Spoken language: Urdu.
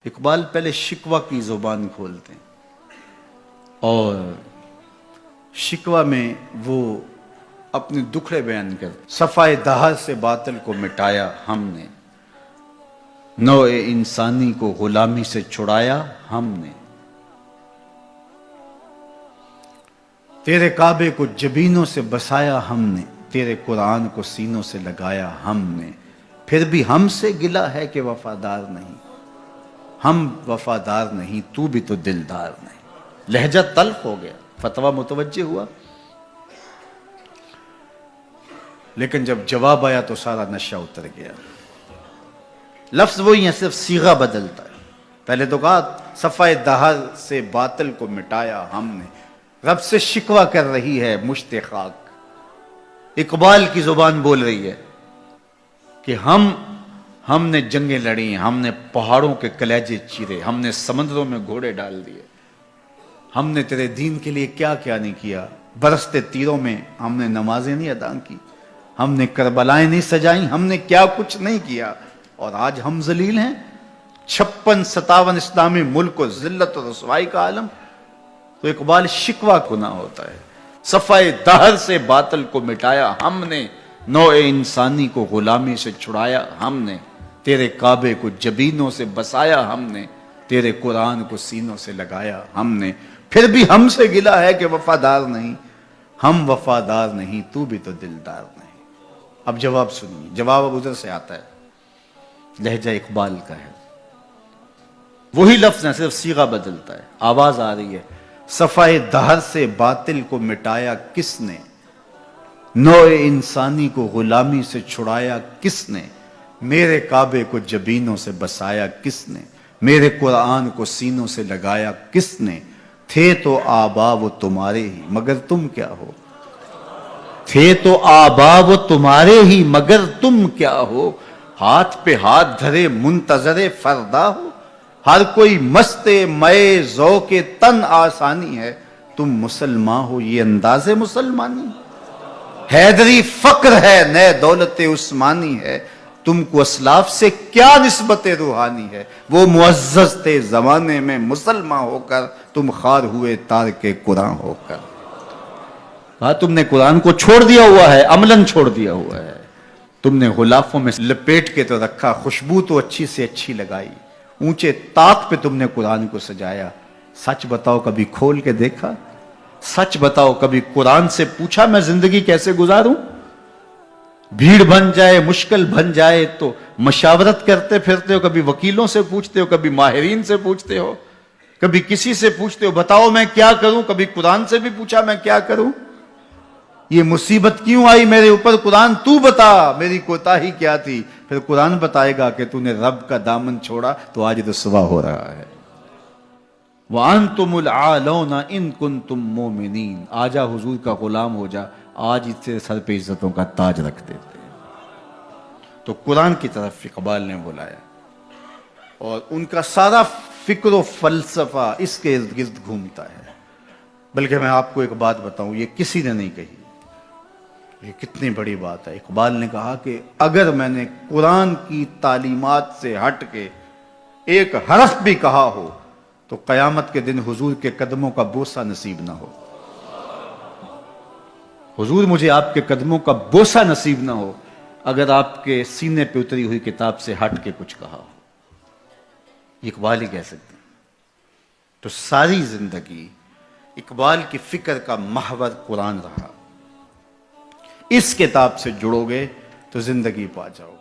اقبال پہلے شکوہ کی زبان کھولتے ہیں اور شکوہ میں وہ اپنے دکھڑے بیان کرتے. صفائے دہر سے باطل کو مٹایا ہم نے، نوع انسانی کو غلامی سے چھڑایا ہم نے، تیرے کعبے کو جبینوں سے بسایا ہم نے، تیرے قرآن کو سینوں سے لگایا ہم نے، پھر بھی ہم سے گلہ ہے کہ وفادار نہیں. ہم وفادار نہیں، تو بھی تو دلدار نہیں. لہجہ تلخ ہو گیا، فتویٰ متوجہ ہوا، لیکن جب جواب آیا تو سارا نشہ اتر گیا. لفظ وہی ہے، صرف صیغہ بدلتا ہے. پہلے تو کہا صفائے دہر سے باطل کو مٹایا ہم نے. رب سے شکوہ کر رہی ہے مشت خاک. اقبال کی زبان بول رہی ہے کہ ہم نے جنگیں لڑی، ہم نے پہاڑوں کے کلیجے چیرے، ہم نے سمندروں میں گھوڑے ڈال دیے، ہم نے تیرے دین کے لیے کیا کیا نہیں کیا. برستے تیروں میں ہم نے نمازیں نہیں ادا کی، ہم نے کربلائیں نہیں سجائیں، ہم نے کیا کچھ نہیں کیا، اور آج ہم ذلیل ہیں. 56-57 اسلامی ملک کو ذلت و رسوائی کا عالم. تو اقبال شکوہ گناہ ہوتا ہے. صفائے دہر سے باطل کو مٹایا ہم نے، نوع انسانی کو غلامی سے چھڑایا ہم نے، تیرے کعبے کو جبینوں سے بسایا ہم نے، تیرے قرآن کو سینوں سے لگایا ہم نے، پھر بھی ہم سے گلہ ہے کہ وفادار نہیں. ہم وفادار نہیں، تو بھی تو دلدار نہیں. اب جواب سنیے. جواب اب ادھر سے آتا ہے، لہجہ اقبال کا ہے، وہی لفظ ہے، صرف صیغہ بدلتا ہے. آواز آ رہی ہے. صفائے دہر سے باطل کو مٹایا کس نے، نوع انسانی کو غلامی سے چھڑایا کس نے، میرے کعبے کو جبینوں سے بسایا کس نے، میرے قرآن کو سینوں سے لگایا کس نے. تھے تو آبا وہ تمہارے ہی مگر تم کیا ہو، تھے تو آبا وہ تمہارے ہی مگر تم کیا ہو. ہاتھ پہ ہاتھ دھرے منتظر فردا ہو، ہر کوئی مست مئے ذوق تن آسانی ہے. تم مسلمان ہو یہ انداز مسلمانی، حیدری فقر ہے نئے دولت عثمانی ہے. تم کو اسلاف سے کیا نسبت روحانی ہے، وہ معزز تھے زمانے میں مسلمان ہو کر، تم خار ہوئے تارک قرآن ہو کر. ہاں، تم نے قرآن کو چھوڑ دیا ہوا ہے، عملاً چھوڑ دیا ہوا ہے. تم نے غلافوں میں لپیٹ کے تو رکھا، خوشبو تو اچھی سے اچھی لگائی، اونچے طاق پہ تم نے قرآن کو سجایا. سچ بتاؤ کبھی کھول کے دیکھا، سچ بتاؤ کبھی قرآن سے پوچھا میں زندگی کیسے گزاروں. بھیڑ بن جائے، مشکل بن جائے تو مشاورت کرتے پھرتے ہو، کبھی وکیلوں سے پوچھتے ہو، کبھی ماہرین سے پوچھتے ہو، کبھی کسی سے پوچھتے ہو بتاؤ میں کیا کروں، کبھی قرآن سے بھی پوچھا میں کیا کروں. یہ مصیبت کیوں آئی میرے اوپر، قرآن تو بتا میری کوتاہی کیا تھی. پھر قرآن بتائے گا کہ تو نے رب کا دامن چھوڑا تو آج رسوا ہو رہا ہے. وَأَنْتُمُ الْعَالَوْنَ إِن كُنْتُم مُؤْمِنِينَ. آجا حضور کا غلام ہو جا، آج اس سے سر پہ عزتوں کا تاج رکھ دیتے ہیں. تو قرآن کی طرف اقبال نے بلایا اور ان کا سارا فکر و فلسفہ اس کے ارد گرد گھومتا ہے. بلکہ میں آپ کو ایک بات بتاؤں، یہ کسی نے نہیں کہی، یہ کتنی بڑی بات ہے. اقبال نے کہا کہ اگر میں نے قرآن کی تعلیمات سے ہٹ کے ایک حرف بھی کہا ہو تو قیامت کے دن حضور کے قدموں کا بوسہ نصیب نہ ہو. حضور مجھے آپ کے قدموں کا بوسہ نصیب نہ ہو اگر آپ کے سینے پہ اتری ہوئی کتاب سے ہٹ کے کچھ کہا ہو. یہ اقبال ہی کہہ سکتے ہیں. تو ساری زندگی اقبال کی فکر کا محور قرآن رہا. اس کتاب سے جڑو گے تو زندگی پا جاؤ.